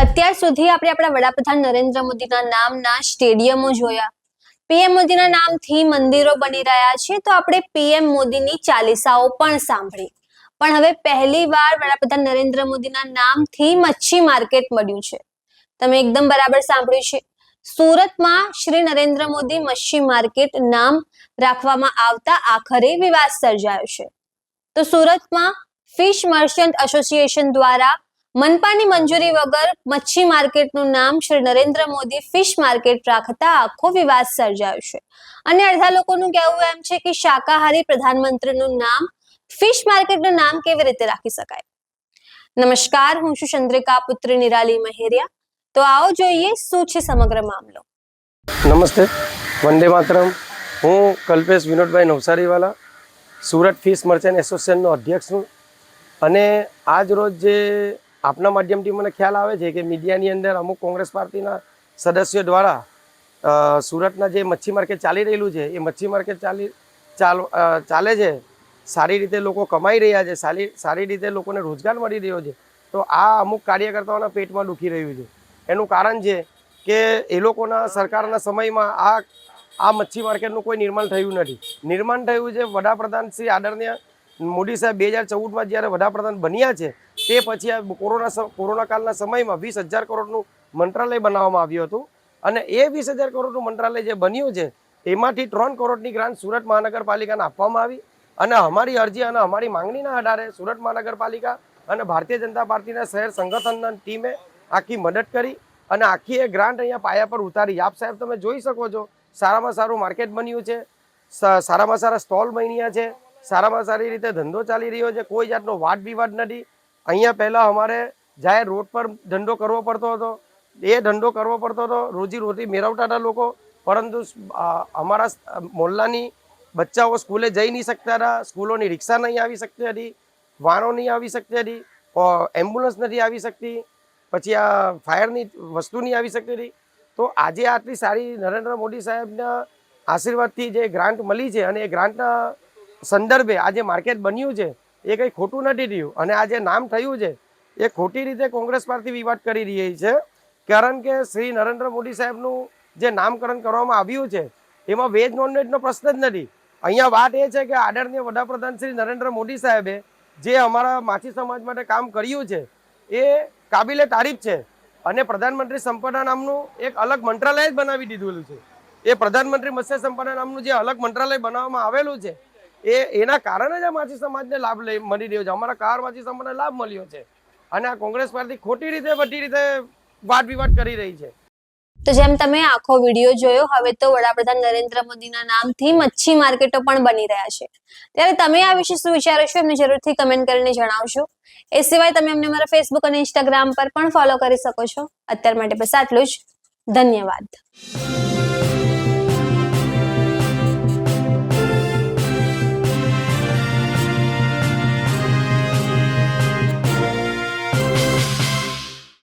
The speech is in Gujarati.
અત્યાર સુધી આપણે આપણા વડાપ્રધાન નરેન્દ્ર મોદીના નામના સ્ટેડિયમો જોયા, પીએમ મોદીના નામથી મંદિરો બની રહ્યા છે, તો આપણે પીએમ મોદીની ચાલીસાઓ પણ સાંભળી. પણ હવે પહેલી વાર વડાપ્રધાન નરેન્દ્ર મોદીના નામથી મચ્છી માર્કેટ મળ્યું છે. તમે એકદમ બરાબર સાંભળ્યું છે. સુરતમાં શ્રી નરેન્દ્ર મોદી મચ્છી માર્કેટ નામ રાખવામાં આવતા આખરે વિવાદ સર્જાયો છે. તો સુરતમાં ફિશ મર્ચન્ટ એસોસિએશન દ્વારા મનપાની મંજૂરી વગર મચ્છી માર્કેટનું નામ શ્રી નરેન્દ્ર મોદી ફિશ માર્કેટ રાખતા આખો વિવાદ સર્જાયો છે. અને અડધા લોકોનું કહેવું એમ છે કે શાકાહારી પ્રધાનમંત્રીનું નામ ફિશ માર્કેટનું નામ કેવી રીતે રાખી શકાય. નમસ્કાર, હું છું ચંદ્રિકા પુત્રી નિરાલી મહેરિયા. તો આવો જોઈએ શું છે સમગ્ર મામલો. નમસ્તે, વંદે માતરમ. હું કલ્પેશ વિનોદભાઈ નવસારીવાલા, સુરત ફિશ મર્ચન્ટ એસોસિએશનનો અધ્યક્ષ છું. અને આજ રોજ જે આપના માધ્યમથી મને ખ્યાલ આવે છે કે મીડિયાની અંદર અમુક કોંગ્રેસ પાર્ટીના સદસ્યો દ્વારા સુરતના જે મચ્છી માર્કેટ ચાલી રહેલું છે એ મચ્છી માર્કેટ ચાલે છે, સારી રીતે લોકો કમાઈ રહ્યા છે, સારી રીતે લોકોને રોજગાર મળી રહ્યો છે, તો આ અમુક કાર્યકર્તાઓના પેટમાં દુખી રહ્યું છે. એનું કારણ છે કે એ લોકોના સરકારના સમયમાં આ મચ્છી માર્કેટનું કોઈ નિર્માણ થયું નથી. નિર્માણ થયું છે વડાપ્રધાન શ્રી આદરણીય મોદી સાહેબ 2014માં જ્યારે વડાપ્રધાન બન્યા છે તે પછી આ કોરોના કાળના સમયમાં 20,000 કરોડનું મંત્રાલય બનાવવામાં આવ્યું હતું. અને એ 20,000 કરોડનું મંત્રાલય જે બન્યું છે એમાંથી 3 કરોડની ગ્રાન્ટ સુરત મહાનગરપાલિકાને આપવામાં આવી. અને અમારી અરજી અને અમારી માંગણીના આધારે સુરત મહાનગરપાલિકા અને ભારતીય જનતા પાર્ટીના શહેર સંગઠનના ટીમે આખી મદદ કરી અને આખી એ ગ્રાન્ટ અહીંયા પાયા પર ઉતારી. આપ સાહેબ તમે જોઈ શકો છો, સારામાં સારું માર્કેટ બન્યું છે, સારામાં સારા સ્ટોલ બન્યા છે, સારામાં સારી રીતે ધંધો ચાલી રહ્યો છે, કોઈ જાતનો વાદ વિવાદ નથી. અહીંયા પહેલાં અમારે જાહેર રોડ પર ધંધો કરવો પડતો હતો, એ ધંધો કરવો પડતો હતો, રોજી મેળવતા હતા લોકો, પરંતુ અમારા મોહલ્લાની બચ્ચાઓ સ્કૂલે જઈ નહીં શકતા હતા, સ્કૂલોની રિક્ષા નહીં આવી શકતી હતી, વાહનો નહીં આવી શકતી હતી, એમ્બ્યુલન્સ નથી આવી શકતી, પછી આ ફાયરની વસ્તુ નહીં આવી શકતી હતી. તો આજે આટલી સારી નરેન્દ્ર મોદી સાહેબના આશીર્વાદથી જે ગ્રાન્ટ મળી છે અને એ ગ્રાન્ટના સંદર્ભે આ જે માર્કેટ બન્યું છે એ કંઈ ખોટું નથી થયું. અને આ જે નામ થયું છે એ ખોટી રીતે કોંગ્રેસ પાર્ટી વિવાદ કરી રહી છે. કારણ કે શ્રી નરેન્દ્ર મોદી સાહેબનું જે નામકરણ કરવામાં આવ્યું છે એમાં વેજ નોનવેજનો પ્રશ્ન જ નથી. અહીંયા વાત એ છે કે આદરણીય વડાપ્રધાન શ્રી નરેન્દ્ર મોદી સાહેબે જે અમારા માછી સમાજ માટે કામ કર્યું છે એ કાબિલે તારીફ છે. અને પ્રધાનમંત્રી સંપદા નામનું એક અલગ મંત્રાલય જ બનાવી દીધેલું છે. એ પ્રધાનમંત્રી મત્સ્ય સંપદા નામનું જે અલગ મંત્રાલય બનાવવામાં આવેલું છે એના કારણે જ આ માછી સમાજને લાભ મળી રહ્યો છે. અમારા કાર માછી સમાજને લાભ મળ્યો છે. અને આ કોંગ્રેસ પાર્ટી ખોટી રીતે બધી રીતે વાદ વિવાદ કરી રહી છે. તો જેમ તમે આખો વિડીયો જોયો, હવે તો વડાપ્રધાન નરેન્દ્ર મોદીના નામથી મચ્છી માર્કેટો પણ બની રહ્યા છે. ત્યારે તમે આ વિશે શું વિચારો છો એમને જરૂરથી કમેન્ટ કરીને જણાવશો. એ સિવાય તમે અમને મારા ફેસબુક અને ઇન્સ્ટાગ્રામ પર પણ ફોલો કરી શકો છો. અત્યાર માટે બસ આટલું જ. ધન્યવાદ.